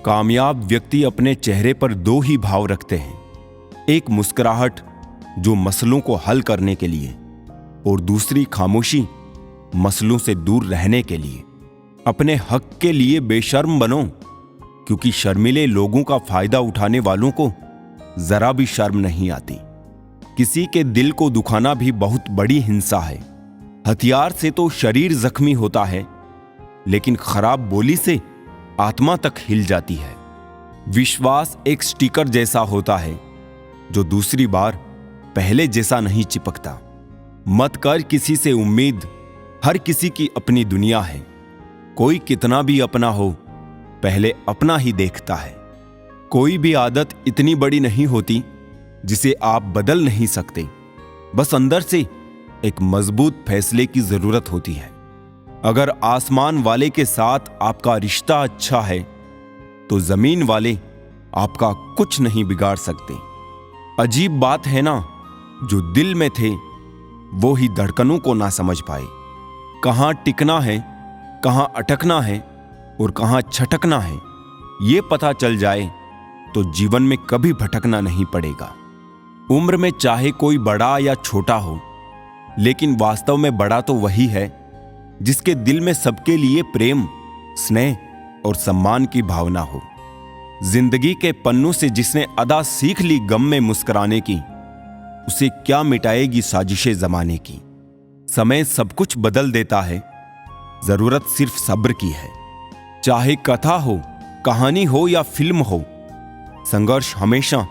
कामयाब व्यक्ति अपने चेहरे पर दो ही भाव रखते हैं, एक मुस्कुराहट जो मसलों को हल करने के लिए, और दूसरी खामोशी मसलों से दूर रहने के लिए। अपने हक के लिए बेशर्म बनो, क्योंकि शर्मीले लोगों का फायदा उठाने वालों को जरा भी शर्म नहीं आती। किसी के दिल को दुखाना भी बहुत बड़ी हिंसा है। हथियार से तो शरीर जख्मी होता है, लेकिन खराब बोली से आत्मा तक हिल जाती है। विश्वास एक स्टिकर जैसा होता है जो दूसरी बार पहले जैसा नहीं चिपकता। मत कर किसी से उम्मीद, हर किसी की अपनी दुनिया है। कोई कितना भी अपना हो, पहले अपना ही देखता है। कोई भी आदत इतनी बड़ी नहीं होती जिसे आप बदल नहीं सकते। बस अंदर से एक मजबूत फैसले की जरूरत होती है। अगर आसमान वाले के साथ आपका रिश्ता अच्छा है, तो जमीन वाले आपका कुछ नहीं बिगाड़ सकते। अजीब बात है ना, जो दिल में थे वो ही धड़कनों को ना समझ पाए। कहां टिकना है, कहां अटकना है और कहां छटकना है, ये पता चल जाए तो जीवन में कभी भटकना नहीं पड़ेगा। उम्र में चाहे कोई बड़ा या छोटा हो, लेकिन वास्तव में बड़ा तो वही है जिसके दिल में सबके लिए प्रेम, स्नेह और सम्मान की भावना हो। जिंदगी के पन्नों से जिसने अदा सीख ली गम में मुस्कुराने की, उसे क्या मिटाएगी साजिशें जमाने की। समय सब कुछ बदल देता है, जरूरत सिर्फ सब्र की है। चाहे कथा हो, कहानी हो या फिल्म हो, संघर्ष हमेशा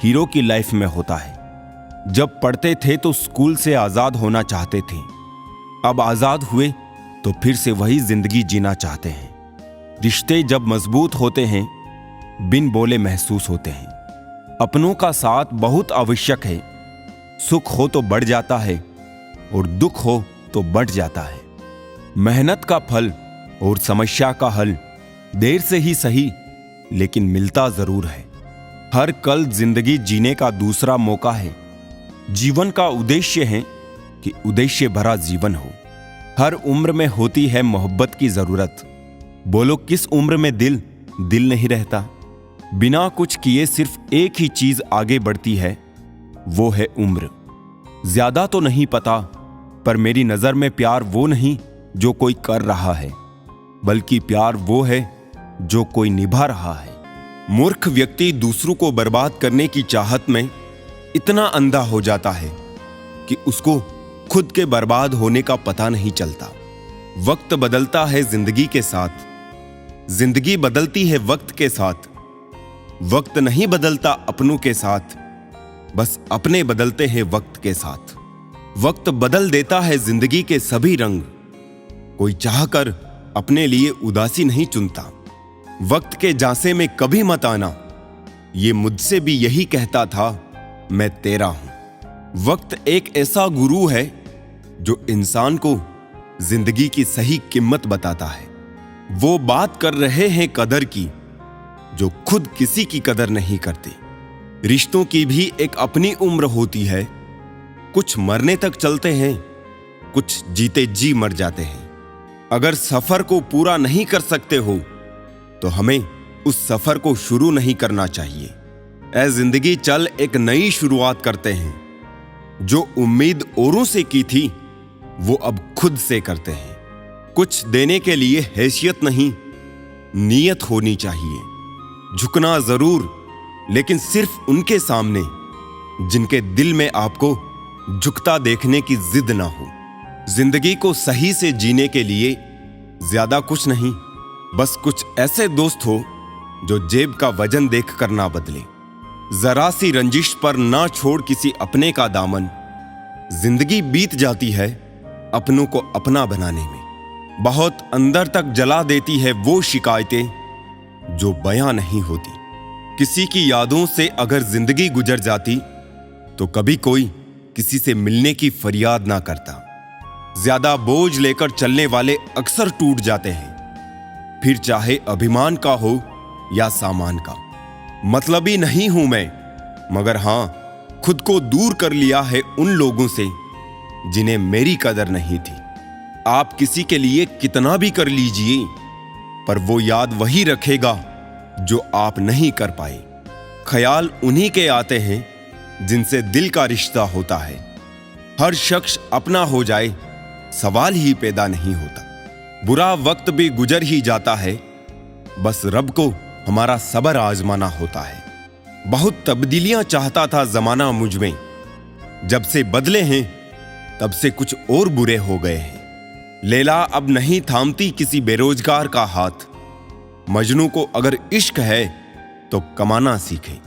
हीरो की लाइफ में होता है। जब पढ़ते थे तो स्कूल से आजाद होना चाहते थे, अब आजाद हुए तो फिर से वही जिंदगी जीना चाहते हैं। रिश्ते जब मजबूत होते हैं, बिन बोले महसूस होते हैं। अपनों का साथ बहुत आवश्यक है। सुख हो तो बढ़ जाता है और दुख हो तो बढ़ जाता है। मेहनत का फल और समस्या का हल देर से ही सही, लेकिन मिलता जरूर है। हर कल जिंदगी जीने का दूसरा मौका है। जीवन का उद्देश्य है कि उद्देश्य भरा जीवन हो। हर उम्र में होती है मोहब्बत की जरूरत। बोलो किस उम्र में दिल नहीं रहता। बिना कुछ किए सिर्फ एक ही चीज आगे बढ़ती है, वो है उम्र। ज्यादा तो नहीं पता, पर मेरी नजर में प्यार वो नहीं जो कोई कर रहा है, बल्कि प्यार वो है जो कोई निभा रहा है। मूर्ख व्यक्ति दूसरों को बर्बाद करने की चाहत में इतना अंधा हो जाता है कि उसको खुद के बर्बाद होने का पता नहीं चलता। वक्त बदलता है जिंदगी के साथ, जिंदगी बदलती है वक्त के साथ। वक्त नहीं बदलता अपनों के साथ, बस अपने बदलते हैं वक्त के साथ। वक्त बदल देता है जिंदगी के सभी रंग। कोई चाहकर अपने लिए उदासी नहीं चुनता। वक्त के झांसे में कभी मत आना, ये मुझसे भी यही कहता था, मैं तेरा हूं। वक्त एक ऐसा गुरु है जो इंसान को जिंदगी की सही कीमत बताता है। वो बात कर रहे हैं कदर की, जो खुद किसी की कदर नहीं करते। रिश्तों की भी एक अपनी उम्र होती है। कुछ मरने तक चलते हैं, कुछ जीते जी मर जाते हैं। अगर सफर को पूरा नहीं कर सकते हो, तो हमें उस सफर को शुरू नहीं करना चाहिए। ऐ जिंदगी चल एक नई शुरुआत करते हैं। जो उम्मीद औरों से की थी, वो अब खुद से करते हैं। कुछ देने के लिए हैसियत नहीं, नीयत होनी चाहिए। झुकना जरूर, लेकिन सिर्फ उनके सामने जिनके दिल में आपको झुकता देखने की जिद ना हो। जिंदगी को सही से जीने के लिए ज्यादा कुछ नहीं, बस कुछ ऐसे दोस्त हो जो जेब का वजन देखकर ना बदले। जरा सी रंजिश पर ना छोड़ किसी अपने का दामन। जिंदगी बीत जाती है अपनों को अपना बनाने में। बहुत अंदर तक जला देती है वो शिकायतें जो बयां नहीं होती। किसी की यादों से अगर जिंदगी गुजर जाती, तो कभी कोई किसी से मिलने की फरियाद ना करता। ज्यादा बोझ लेकर चलने वाले अक्सर टूट जाते हैं, फिर चाहे अभिमान का हो या सामान का। मतलबी नहीं हूं मैं, मगर हां, खुद को दूर कर लिया है उन लोगों से जिन्हें मेरी कदर नहीं थी। आप किसी के लिए कितना भी कर लीजिए, पर वो याद वही रखेगा जो आप नहीं कर पाए। ख्याल उन्हीं के आते हैं जिनसे दिल का रिश्ता होता है। हर शख्स अपना हो जाए, सवाल ही पैदा नहीं होता। बुरा वक्त भी गुजर ही जाता है, बस रब को हमारा सब्र आजमाना होता है। बहुत तब्दीलियां चाहता था जमाना मुझ में, जब से बदले हैं तब से कुछ और बुरे हो गए हैं। लैला अब नहीं थामती किसी बेरोजगार का हाथ। मजनू को अगर इश्क है तो कमाना सीखे।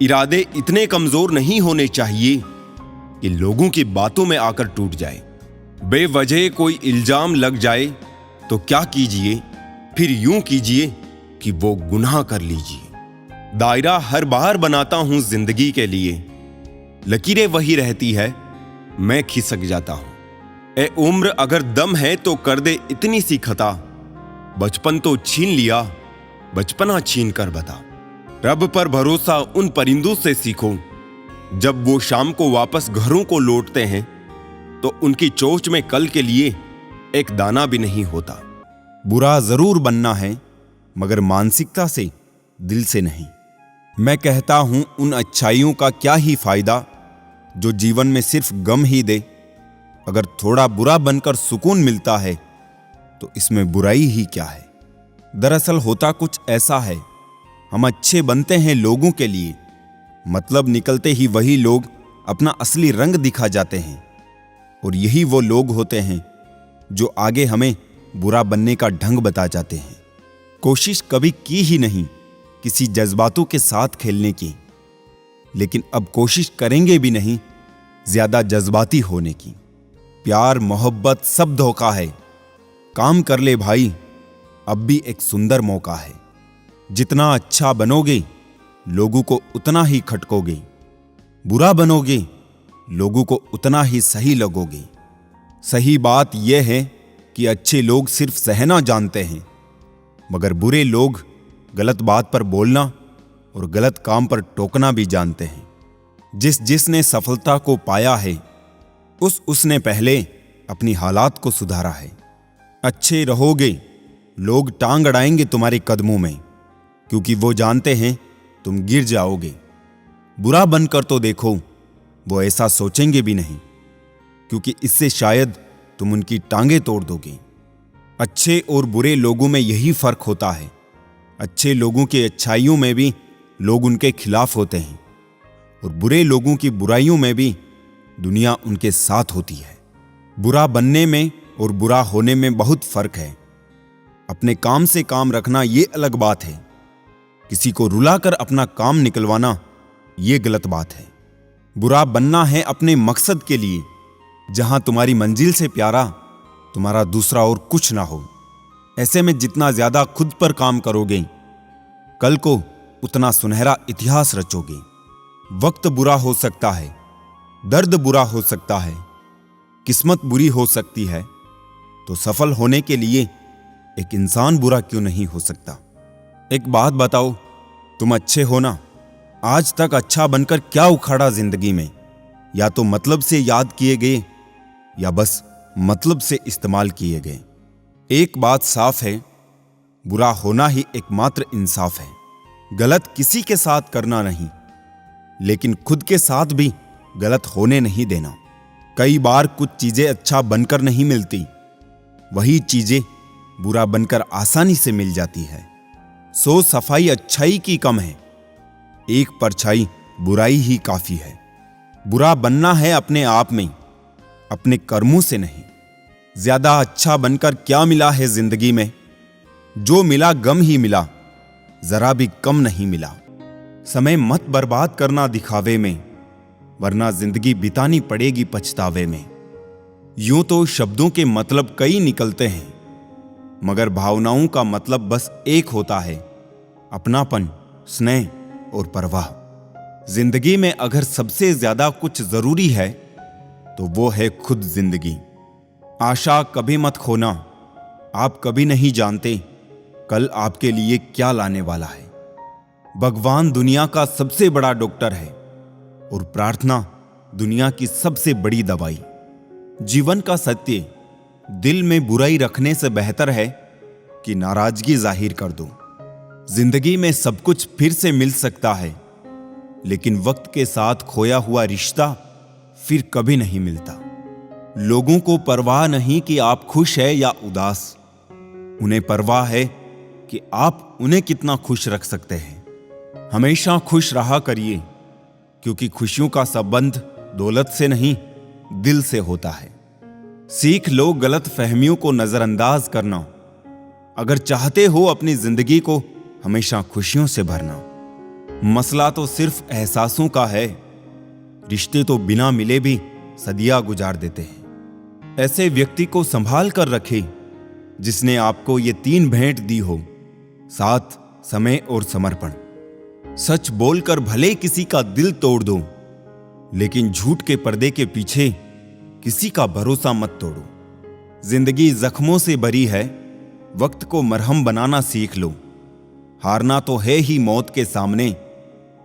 इरादे इतने कमजोर नहीं होने चाहिए कि लोगों की बातों में आकर टूट जाए। बेवजह कोई इल्जाम लग जाए तो क्या कीजिए, फिर यूं कीजिए कि वो गुनाह कर लीजिए। दायरा हर बार बनाता हूं जिंदगी के लिए, लकीरें वही रहती है, मैं खिसक जाता हूं। ए उम्र अगर दम है तो कर दे इतनी सी खता, बचपन तो छीन लिया, बचपना छीन कर बता। रब पर भरोसा उन परिंदों से सीखो, जब वो शाम को वापस घरों को लौटते हैं तो उनकी चोंच में कल के लिए एक दाना भी नहीं होता। बुरा जरूर बनना है, मगर मानसिकता से, दिल से नहीं। मैं कहता हूं उन अच्छाइयों का क्या ही फायदा जो जीवन में सिर्फ गम ही दे। अगर थोड़ा बुरा बनकर सुकून मिलता है तो इसमें बुराई ही क्या है। दरअसल होता कुछ ऐसा है, हम अच्छे बनते हैं लोगों के लिए, मतलब निकलते ही वही लोग अपना असली रंग दिखा जाते हैं। और यही वो लोग होते हैं जो आगे हमें बुरा बनने का ढंग बता जाते हैं। कोशिश कभी की ही नहीं किसी जज्बातों के साथ खेलने की, लेकिन अब कोशिश करेंगे भी नहीं ज्यादा जज्बाती होने की। प्यार मोहब्बत सब धोखा है, काम कर ले भाई, अब भी एक सुंदर मौका है। जितना अच्छा बनोगे लोगों को उतना ही खटकोगे, बुरा बनोगे लोगों को उतना ही सही लगोगे। सही बात यह है कि अच्छे लोग सिर्फ सहना जानते हैं, मगर बुरे लोग गलत बात पर बोलना और गलत काम पर टोकना भी जानते हैं। जिसने सफलता को पाया है उसने पहले अपनी हालात को सुधारा है। अच्छे रहोगे लोग टांग अड़ाएंगे तुम्हारे कदमों में, क्योंकि वो जानते हैं तुम गिर जाओगे। बुरा बनकर तो देखो, वो ऐसा सोचेंगे भी नहीं, क्योंकि इससे शायद तुम उनकी टांगें तोड़ दोगे। अच्छे और बुरे लोगों में यही फर्क होता है। अच्छे लोगों की अच्छाइयों में भी लोग उनके खिलाफ होते हैं, और बुरे लोगों की बुराइयों में भी दुनिया उनके साथ होती है। बुरा बनने में और बुरा होने में बहुत फर्क है। अपने काम से काम रखना ये अलग बात है, किसी को रुलाकर अपना काम निकलवाना ये गलत बात है। बुरा बनना है अपने मकसद के लिए, जहां तुम्हारी मंजिल से प्यारा तुम्हारा दूसरा और कुछ ना हो। ऐसे में जितना ज्यादा खुद पर काम करोगे, कल को उतना सुनहरा इतिहास रचोगे। वक्त बुरा हो सकता है, दर्द बुरा हो सकता है, किस्मत बुरी हो सकती है, तो सफल होने के लिए एक इंसान बुरा क्यों नहीं हो सकता। एक बात बताओ, तुम अच्छे हो ना? आज तक अच्छा बनकर क्या उखाड़ा जिंदगी में? या तो मतलब से याद किए गए या बस मतलब से इस्तेमाल किए गए। एक बात साफ है, बुरा होना ही एकमात्र इंसाफ है। गलत किसी के साथ करना नहीं, लेकिन खुद के साथ भी गलत होने नहीं देना। कई बार कुछ चीजें अच्छा बनकर नहीं मिलती, वही चीजें बुरा बनकर आसानी से मिल जाती है। सो सफाई अच्छाई की कम है, एक परछाई बुराई ही काफी है। बुरा बनना है अपने आप में, अपने कर्मों से नहीं। ज्यादा अच्छा बनकर क्या मिला है जिंदगी में? जो मिला गम ही मिला, जरा भी कम नहीं मिला। समय मत बर्बाद करना दिखावे में, वरना जिंदगी बितानी पड़ेगी पछतावे में। यूं तो शब्दों के मतलब कई निकलते हैं, मगर भावनाओं का मतलब बस एक होता है, अपनापन, स्नेह और परवाह। जिंदगी में अगर सबसे ज्यादा कुछ जरूरी है तो वो है खुद जिंदगी। आशा कभी मत खोना, आप कभी नहीं जानते कल आपके लिए क्या लाने वाला है। भगवान दुनिया का सबसे बड़ा डॉक्टर है और प्रार्थना दुनिया की सबसे बड़ी दवाई। जीवन का सत्य, दिल में बुराई रखने से बेहतर है कि नाराजगी जाहिर कर दो। जिंदगी में सब कुछ फिर से मिल सकता है, लेकिन वक्त के साथ खोया हुआ रिश्ता फिर कभी नहीं मिलता। लोगों को परवाह नहीं कि आप खुश हैं या उदास, उन्हें परवाह है कि आप उन्हें कितना खुश रख सकते हैं। हमेशा खुश रहा करिए, क्योंकि खुशियों का संबंध दौलत से नहीं, दिल से होता है। सीख लो गलत फहमियों को नजरअंदाज करना, अगर चाहते हो अपनी जिंदगी को हमेशा खुशियों से भरना। मसला तो सिर्फ एहसासों का है, रिश्ते तो बिना मिले भी सदियां गुजार देते हैं। ऐसे व्यक्ति को संभाल कर रखें जिसने आपको ये 3 भेंट दी हो, साथ, समय और समर्पण। सच बोलकर भले किसी का दिल तोड़ दो, लेकिन झूठ के पर्दे के पीछे किसी का भरोसा मत तोड़ो। जिंदगी जख्मों से भरी है, वक्त को मरहम बनाना सीख लो। हारना तो है ही मौत के सामने,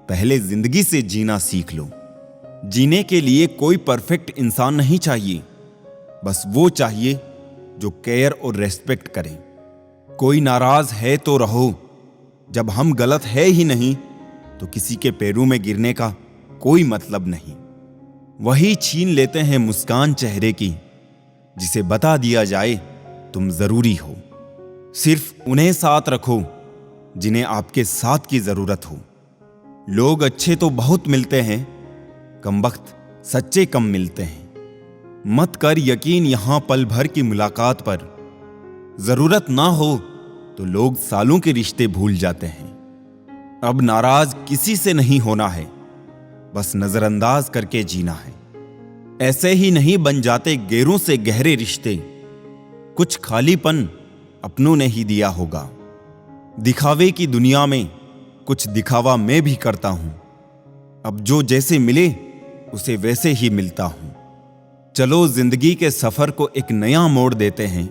पहले जिंदगी से जीना सीख लो। जीने के लिए कोई परफेक्ट इंसान नहीं चाहिए, बस वो चाहिए जो केयर और रेस्पेक्ट करे। कोई नाराज है तो रहो, जब हम गलत है ही नहीं तो किसी के पैरों में गिरने का कोई मतलब नहीं। वही छीन लेते हैं मुस्कान चेहरे की, जिसे बता दिया जाए तुम जरूरी हो। सिर्फ उन्हें साथ रखो जिन्हें आपके साथ की जरूरत हो। लोग अच्छे तो बहुत मिलते हैं, कमबख्त सच्चे कम मिलते हैं। मत कर यकीन यहां पल भर की मुलाकात पर, जरूरत ना हो तो लोग सालों के रिश्ते भूल जाते हैं। अब नाराज किसी से नहीं होना है, बस नजरअंदाज करके जीना है। ऐसे ही नहीं बन जाते गैरों से गहरे रिश्ते, कुछ खालीपन अपनों ने ही दिया होगा। दिखावे की दुनिया में कुछ दिखावा मैं भी करता हूं, अब जो जैसे मिले उसे वैसे ही मिलता हूं। चलो जिंदगी के सफर को एक नया मोड़ देते हैं,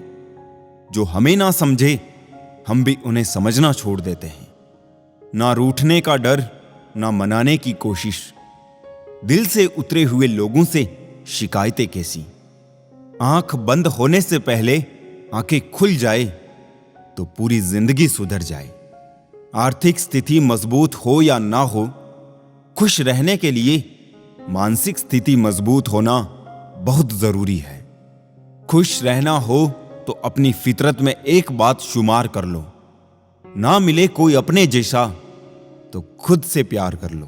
जो हमें ना समझे हम भी उन्हें समझना छोड़ देते हैं। ना रूठने का डर, ना मनाने की कोशिश, दिल से उतरे हुए लोगों से शिकायतें कैसी। आंख बंद होने से पहले आंखें खुल जाए तो पूरी जिंदगी सुधर जाए। आर्थिक स्थिति मजबूत हो या ना हो, खुश रहने के लिए मानसिक स्थिति मजबूत होना बहुत जरूरी है। खुश रहना हो तो अपनी फितरत में एक बात शुमार कर लो, ना मिले कोई अपने जैसा तो खुद से प्यार कर लो।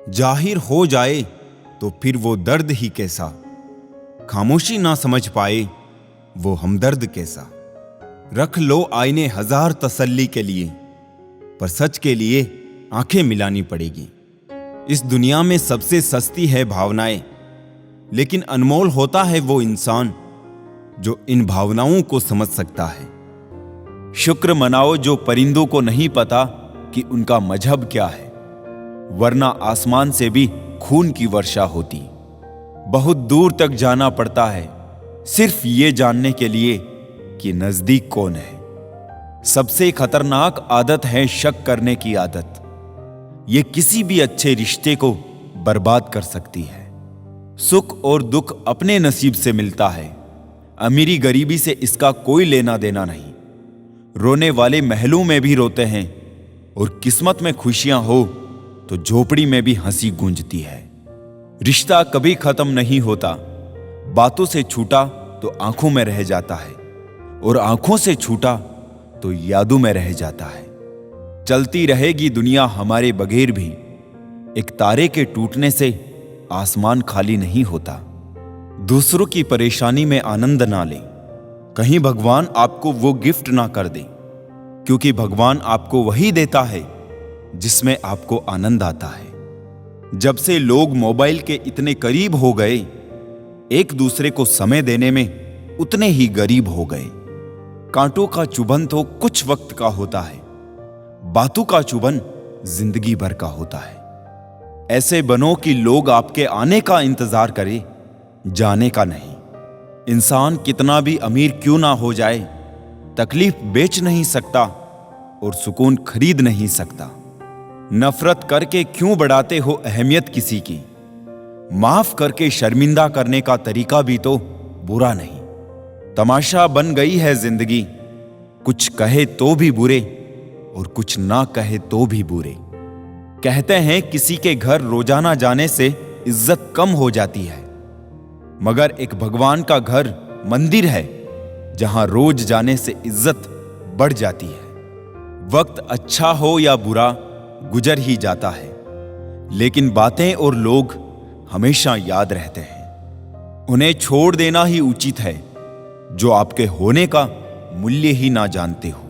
जाहिर हो जाए तो फिर वो दर्द ही कैसा, खामोशी ना समझ पाए वो हमदर्द कैसा। रख लो आईने हजार तसल्ली के लिए, पर सच के लिए आंखें मिलानी पड़ेगी। इस दुनिया में सबसे सस्ती है भावनाएं, लेकिन अनमोल होता है वो इंसान जो इन भावनाओं को समझ सकता है। शुक्र मनाओ जो परिंदों को नहीं पता कि उनका मजहब क्या है, वरना आसमान से भी खून की वर्षा होती। बहुत दूर तक जाना पड़ता है सिर्फ ये जानने के लिए कि नजदीक कौन है। सबसे खतरनाक आदत है शक करने की आदत, ये किसी भी अच्छे रिश्ते को बर्बाद कर सकती है। सुख और दुख अपने नसीब से मिलता है, अमीरी गरीबी से इसका कोई लेना देना नहीं। रोने वाले महलों में भी रोते हैं, और किस्मत में खुशियां हो तो झोपड़ी में भी हंसी गूंजती है। रिश्ता कभी खत्म नहीं होता, बातों से छूटा तो आंखों में रह जाता है, और आंखों से छूटा तो यादों में रह जाता है। चलती रहेगी दुनिया हमारे बगैर भी, एक तारे के टूटने से आसमान खाली नहीं होता। दूसरों की परेशानी में आनंद ना लें, कहीं भगवान आपको वो गिफ्ट ना कर दे, क्योंकि भगवान आपको वही देता है जिसमें आपको आनंद आता है। जब से लोग मोबाइल के इतने करीब हो गए, एक दूसरे को समय देने में उतने ही गरीब हो गए। कांटों का चुभन तो कुछ वक्त का होता है, बातों का चुभन जिंदगी भर का होता है। ऐसे बनो कि लोग आपके आने का इंतजार करें, जाने का नहीं। इंसान कितना भी अमीर क्यों ना हो जाए, तकलीफ बेच नहीं सकता और सुकून खरीद नहीं सकता। नफरत करके क्यों बढ़ाते हो अहमियत किसी की, माफ करके शर्मिंदा करने का तरीका भी तो बुरा नहीं। तमाशा बन गई है जिंदगी, कुछ कहे तो भी बुरे और कुछ ना कहे तो भी बुरे। कहते हैं किसी के घर रोजाना जाने से इज्जत कम हो जाती है, मगर एक भगवान का घर मंदिर है जहां रोज जाने से इज्जत बढ़ जाती है। वक्त अच्छा हो या बुरा गुजर ही जाता है, लेकिन बातें और लोग हमेशा याद रहते हैं। उन्हें छोड़ देना ही उचित है जो आपके होने का मूल्य ही ना जानते हो।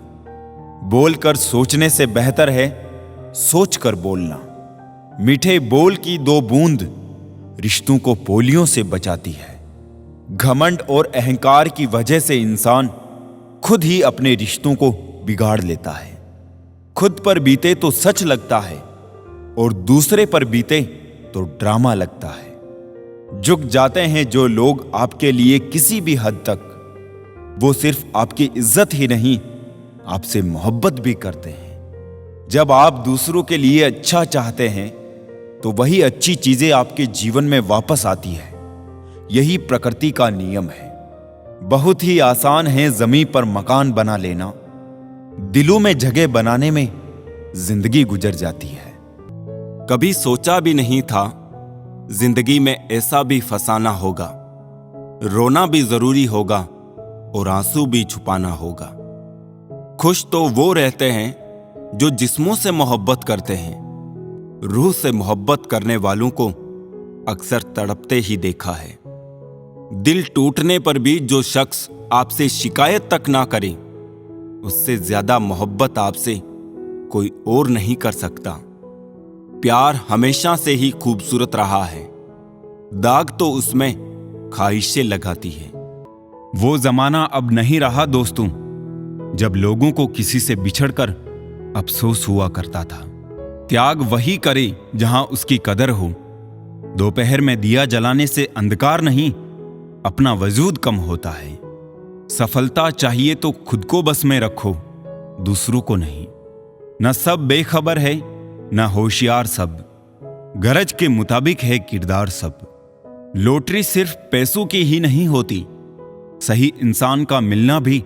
बोलकर सोचने से बेहतर है सोचकर बोलना। मीठे बोल की 2 बूंद रिश्तों को पोलियों से बचाती है। घमंड और अहंकार की वजह से इंसान खुद ही अपने रिश्तों को बिगाड़ लेता है। खुद पर बीते तो सच लगता है और दूसरे पर बीते तो ड्रामा लगता है। झुक जाते हैं जो लोग आपके लिए किसी भी हद तक। वो सिर्फ आपकी इज्जत ही नहीं, आपसे मोहब्बत भी करते हैं। जब आप दूसरों के लिए अच्छा चाहते हैं तो वही अच्छी चीजें आपके जीवन में वापस आती है। यही प्रकृति का नियम है। बहुत ही आसान है जमीन पर मकान बना लेना, दिलों में जगह बनाने में जिंदगी गुजर जाती है। कभी सोचा भी नहीं था जिंदगी में ऐसा भी फसाना होगा। रोना भी जरूरी होगा और आंसू भी छुपाना होगा। खुश तो वो रहते हैं जो जिस्मों से मोहब्बत करते हैं। रूह से मोहब्बत करने वालों को अक्सर तड़पते ही देखा है। दिल टूटने पर भी जो शख्स आपसे शिकायत तक ना करे, उससे ज्यादा मोहब्बत आपसे कोई और नहीं कर सकता। प्यार हमेशा से ही खूबसूरत रहा है, दाग तो उसमें ख्वाहिशें लगाती है। वो जमाना अब नहीं रहा दोस्तों, जब लोगों को किसी से बिछड़कर अफसोस हुआ करता था। त्याग वही करे जहां उसकी कदर हो। दोपहर में दिया जलाने से अंधकार नहीं, अपना वजूद कम होता है। सफलता चाहिए तो खुद को बस में रखो, दूसरों को नहीं। न सब बेखबर है न होशियार सब, गरज के मुताबिक है किरदार सब। लॉटरी सिर्फ पैसों की ही नहीं होती, सही इंसान का मिलना भी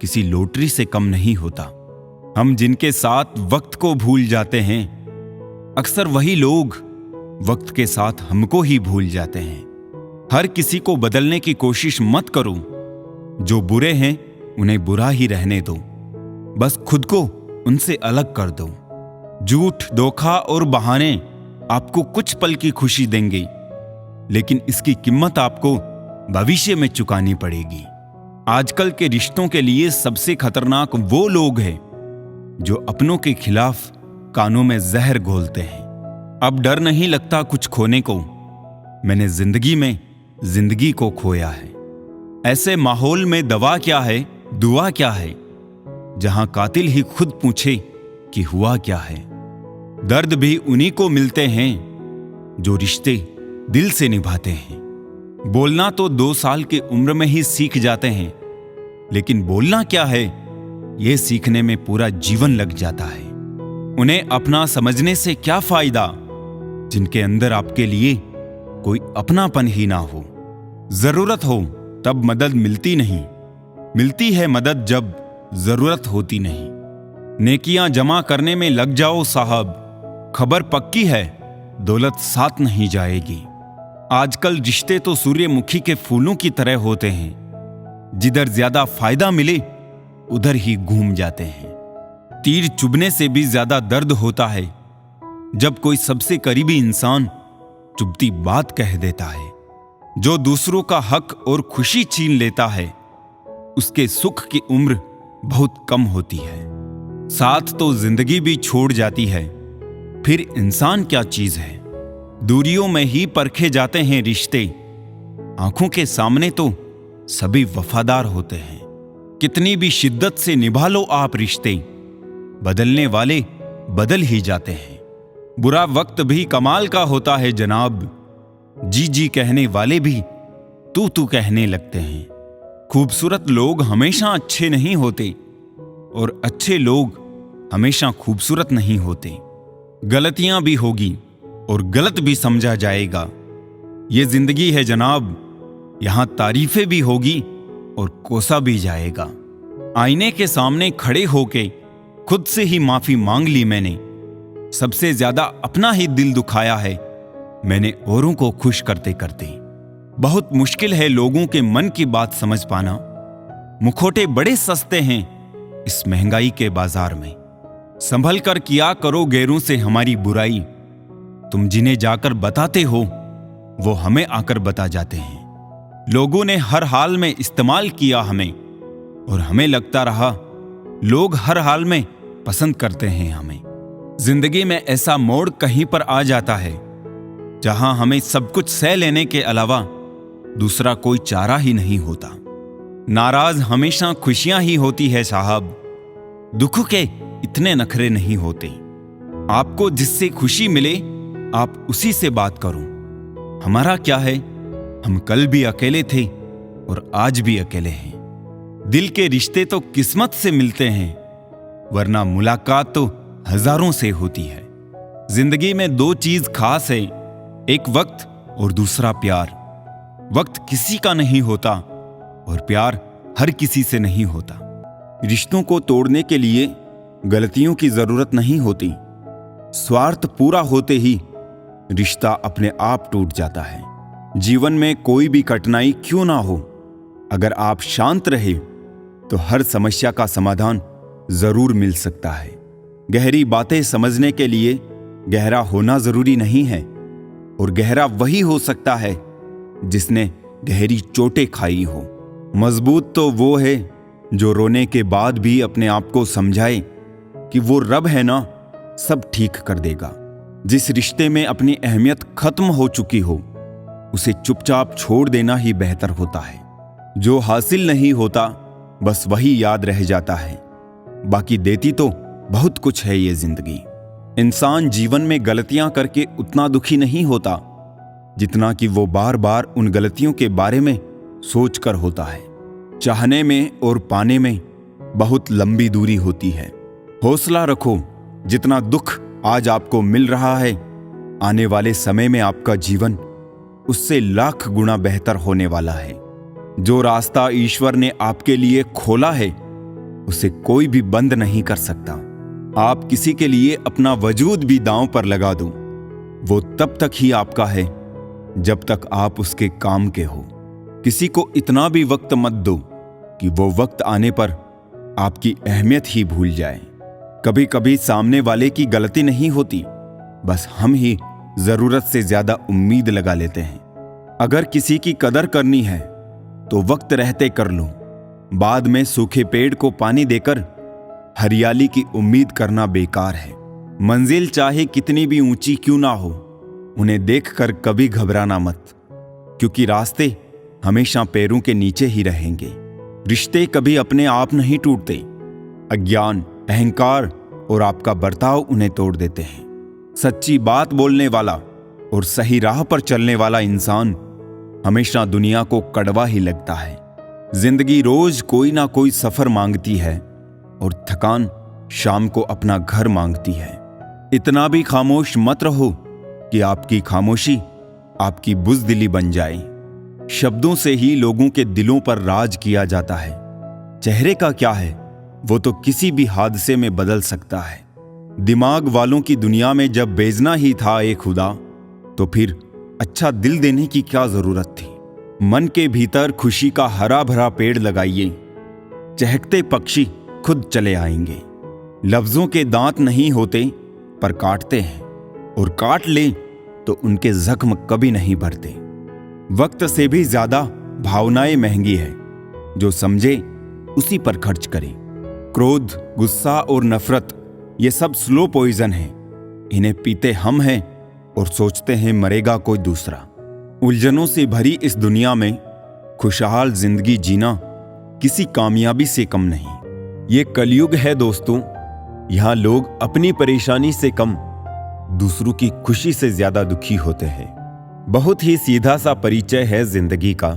किसी लॉटरी से कम नहीं होता। हम जिनके साथ वक्त को भूल जाते हैं, अक्सर वही लोग वक्त के साथ हमको ही भूल जाते हैं। हर किसी को बदलने की कोशिश मत करो। जो बुरे हैं उन्हें बुरा ही रहने दो, बस खुद को उनसे अलग कर दो। झूठ, धोखा और बहाने आपको कुछ पल की खुशी देंगे, लेकिन इसकी कीमत आपको भविष्य में चुकानी पड़ेगी। आजकल के रिश्तों के लिए सबसे खतरनाक वो लोग हैं जो अपनों के खिलाफ कानों में जहर घोलते हैं। अब डर नहीं लगता कुछ खोने को, मैंने जिंदगी में जिंदगी को खोया है। ऐसे माहौल में दवा क्या है, दुआ क्या है, जहां कातिल ही खुद पूछे कि हुआ क्या है। दर्द भी उन्हीं को मिलते हैं जो रिश्ते दिल से निभाते हैं। बोलना तो 2 साल की उम्र में ही सीख जाते हैं, लेकिन बोलना क्या है यह सीखने में पूरा जीवन लग जाता है। उन्हें अपना समझने से क्या फायदा जिनके अंदर आपके लिए कोई अपनापन ही ना हो। जरूरत हो तब मदद मिलती नहीं, मिलती है मदद जब जरूरत होती नहीं। नेकियां जमा करने में लग जाओ साहब, खबर पक्की है दौलत साथ नहीं जाएगी। आजकल रिश्ते तो सूर्यमुखी के फूलों की तरह होते हैं, जिधर ज्यादा फायदा मिले उधर ही घूम जाते हैं। तीर चुभने से भी ज्यादा दर्द होता है जब कोई सबसे करीबी इंसान चुभती बात कह देता है। जो दूसरों का हक और खुशी छीन लेता है, उसके सुख की उम्र बहुत कम होती है। साथ तो जिंदगी भी छोड़ जाती है, फिर इंसान क्या चीज है। दूरियों में ही परखे जाते हैं रिश्ते, आंखों के सामने तो सभी वफादार होते हैं। कितनी भी शिद्दत से निभा लो आप रिश्ते, बदलने वाले बदल ही जाते हैं। बुरा वक्त भी कमाल का होता है जनाब, जी जी कहने वाले भी तू तू कहने लगते हैं। खूबसूरत लोग हमेशा अच्छे नहीं होते और अच्छे लोग हमेशा खूबसूरत नहीं होते। गलतियां भी होगी और गलत भी समझा जाएगा। ये जिंदगी है जनाब, यहां तारीफें भी होगी और कोसा भी जाएगा। आईने के सामने खड़े होके खुद से ही माफी मांग ली मैंने। सबसे ज्यादा अपना ही दिल दुखाया है मैंने औरों को खुश करते करते। बहुत मुश्किल है लोगों के मन की बात समझ पाना। मुखौटे बड़े सस्ते हैं इस महंगाई के बाजार में। संभल कर किया करो गैरों से हमारी बुराई। तुम जिन्हें जाकर बताते हो वो हमें आकर बता जाते हैं। लोगों ने हर हाल में इस्तेमाल किया हमें, और हमें लगता रहा लोग हर हाल में पसंद करते हैं हमें। जिंदगी में ऐसा मोड़ कहीं पर आ जाता है जहां हमें सब कुछ सह लेने के अलावा दूसरा कोई चारा ही नहीं होता। नाराज हमेशा खुशियां ही होती है साहब, दुख के इतने नखरे नहीं होते। आपको जिससे खुशी मिले आप उसी से बात करो। हमारा क्या है, हम कल भी अकेले थे और आज भी अकेले हैं। दिल के रिश्ते तो किस्मत से मिलते हैं, वरना मुलाकात तो हजारों से होती है। जिंदगी में दो चीज खास है, एक वक्त और दूसरा प्यार। वक्त किसी का नहीं होता और प्यार हर किसी से नहीं होता। रिश्तों को तोड़ने के लिए गलतियों की जरूरत नहीं होती। स्वार्थ पूरा होते ही रिश्ता अपने आप टूट जाता है। जीवन में कोई भी कठिनाई क्यों ना हो, अगर आप शांत रहे तो हर समस्या का समाधान जरूर मिल सकता है। गहरी बातें समझने के लिए गहरा होना जरूरी नहीं है, और गहरा वही हो सकता है जिसने गहरी चोटें खाई हो। मजबूत तो वो है जो रोने के बाद भी अपने आप को समझाए कि वो रब है ना, सब ठीक कर देगा। जिस रिश्ते में अपनी अहमियत खत्म हो चुकी हो उसे चुपचाप छोड़ देना ही बेहतर होता है। जो हासिल नहीं होता बस वही याद रह जाता है, बाकी देती तो बहुत कुछ है ये जिंदगी। इंसान जीवन में गलतियां करके उतना दुखी नहीं होता जितना कि वो बार बार उन गलतियों के बारे में सोचकर होता है। चाहने में और पाने में बहुत लंबी दूरी होती है। हौसला रखो, जितना दुख आज आपको मिल रहा है आने वाले समय में आपका जीवन उससे लाख गुना बेहतर होने वाला है। जो रास्ता ईश्वर ने आपके लिए खोला है उसे कोई भी बंद नहीं कर सकता। आप किसी के लिए अपना वजूद भी दांव पर लगा दो, वो तब तक ही आपका है जब तक आप उसके काम के हो। किसी को इतना भी वक्त मत दो कि वो वक्त आने पर आपकी अहमियत ही भूल जाए। कभी कभी सामने वाले की गलती नहीं होती, बस हम ही जरूरत से ज्यादा उम्मीद लगा लेते हैं। अगर किसी की कदर करनी है तो वक्त रहते कर लो। बाद में सूखे पेड़ को पानी देकर हरियाली की उम्मीद करना बेकार है। मंजिल चाहे कितनी भी ऊंची क्यों ना हो, उन्हें देखकर कभी घबराना मत, क्योंकि रास्ते हमेशा पैरों के नीचे ही रहेंगे। रिश्ते कभी अपने आप नहीं टूटते। अज्ञान, अहंकार और आपका बर्ताव उन्हें तोड़ देते हैं। सच्ची बात बोलने वाला और सही राह पर चलने वाला इंसान हमेशा दुनिया को कड़वा ही लगता है। जिंदगी रोज कोई ना कोई सफर मांगती है और थकान शाम को अपना घर मांगती है। इतना भी खामोश मत रहो कि आपकी खामोशी आपकी बुज़दिली बन जाए। शब्दों से ही लोगों के दिलों पर राज किया जाता है। चेहरे का क्या है, वो तो किसी भी हादसे में बदल सकता है। दिमाग वालों की दुनिया में जब बेजना ही था एक खुदा, तो फिर अच्छा दिल देने की क्या जरूरत थी। मन के भीतर खुशी का हरा भरा पेड़ लगाइए, चहकते पक्षी खुद चले आएंगे। लफ्जों के दांत नहीं होते पर काटते हैं, और काट ले तो उनके जख्म कभी नहीं भरते। वक्त से भी ज्यादा भावनाएं महंगी है, जो समझे उसी पर खर्च करे। क्रोध, गुस्सा और नफरत ये सब स्लो पॉइजन है। इन्हें पीते हम हैं और सोचते हैं मरेगा कोई दूसरा। उलझनों से भरी इस दुनिया में खुशहाल जिंदगी जीना किसी कामयाबी से कम नहीं। ये कलयुग है दोस्तों, यहाँ लोग अपनी परेशानी से कम दूसरों की खुशी से ज्यादा दुखी होते हैं। बहुत ही सीधा सा परिचय है जिंदगी का।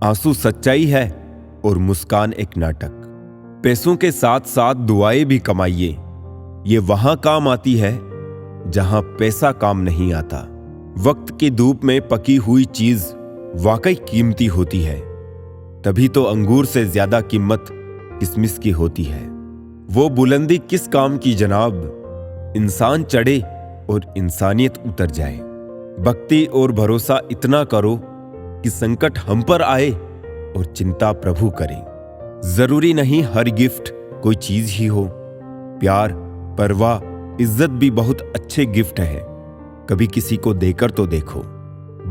आंसू सच्चाई है और मुस्कान एक नाटक। पैसों के साथ साथ दुआएं भी कमाइए, ये वहां काम आती है जहां पैसा काम नहीं आता। वक्त की धूप में पकी हुई चीज वाकई कीमती होती है, तभी तो अंगूर से ज्यादा कीमत किशमिश की होती है। वो बुलंदी किस काम की जनाब, इंसान चढ़े और इंसानियत उतर जाए। भक्ति और भरोसा इतना करो कि संकट हम पर आए और चिंता प्रभु करे। जरूरी नहीं हर गिफ्ट कोई चीज ही हो। प्यार, परवाह, इज्जत भी बहुत अच्छे गिफ्ट है। कभी किसी को देकर तो देखो।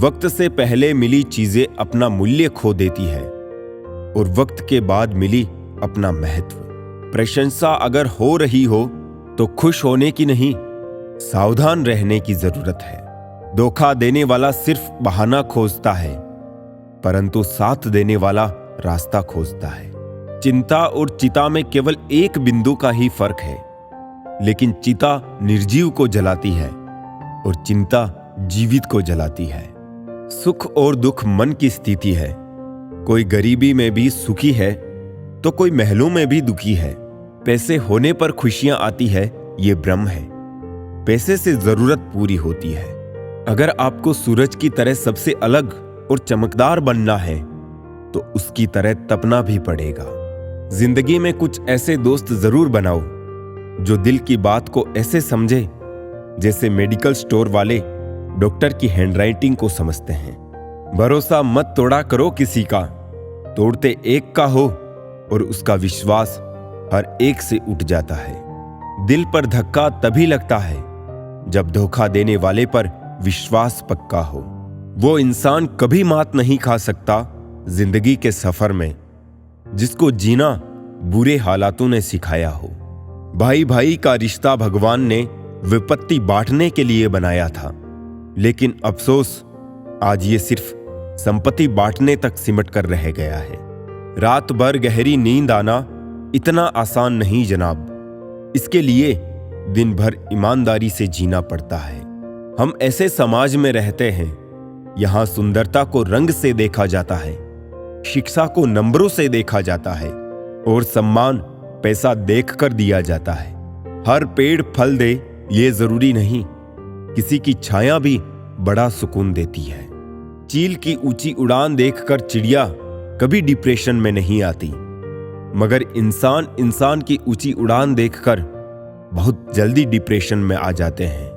वक्त से पहले मिली चीजें अपना मूल्य खो देती है और वक्त के बाद मिली अपना महत्व। प्रशंसा अगर हो रही हो तो खुश होने की नहीं, सावधान रहने की जरूरत है। धोखा देने वाला सिर्फ बहाना खोजता है, परंतु साथ देने वाला रास्ता खोजता है। चिंता और चिता में केवल एक बिंदु का ही फर्क है, लेकिन चिता निर्जीव को जलाती है और चिंता जीवित को जलाती है। सुख और दुख मन की स्थिति है। कोई गरीबी में भी सुखी है तो कोई महलों में भी दुखी है। पैसे होने पर खुशियां आती है, ये भ्रम है। पैसे से जरूरत पूरी होती है। अगर आपको सूरज की तरह सबसे अलग और चमकदार बनना है तो उसकी तरह तपना भी पड़ेगा। जिंदगी में कुछ ऐसे दोस्त जरूर बनाओ जो दिल की बात को ऐसे समझे जैसे मेडिकल स्टोर वाले डॉक्टर की हैंडराइटिंग को समझते हैं। भरोसा मत तोड़ा करो किसी का, तोड़ते एक का हो और उसका विश्वास हर एक से उठ जाता है। दिल पर धक्का तभी लगता है जब धोखा देने वाले पर विश्वास पक्का हो। वो इंसान कभी मात नहीं खा सकता जिंदगी के सफर में जिसको जीना बुरे हालातों ने सिखाया हो। भाई भाई का रिश्ता भगवान ने विपत्ति बांटने के लिए बनाया था, लेकिन अफसोस आज ये सिर्फ संपत्ति बांटने तक सिमट कर रह गया है। रात भर गहरी नींद आना इतना आसान नहीं जनाब। इसके लिए दिन भर ईमानदारी से जीना पड़ता है। हम ऐसे समाज में रहते हैं, यहां सुंदरता को रंग से देखा जाता है, शिक्षा को नंबरों से देखा जाता है और सम्मान पैसा देखकर दिया जाता है। हर पेड़ फल दे ये जरूरी नहीं, किसी की छाया भी बड़ा सुकून देती है। चील की ऊंची उड़ान देखकर चिड़िया कभी डिप्रेशन में नहीं आती, मगर इंसान की ऊंची उड़ान देखकर बहुत जल्दी डिप्रेशन में आ जाते हैं।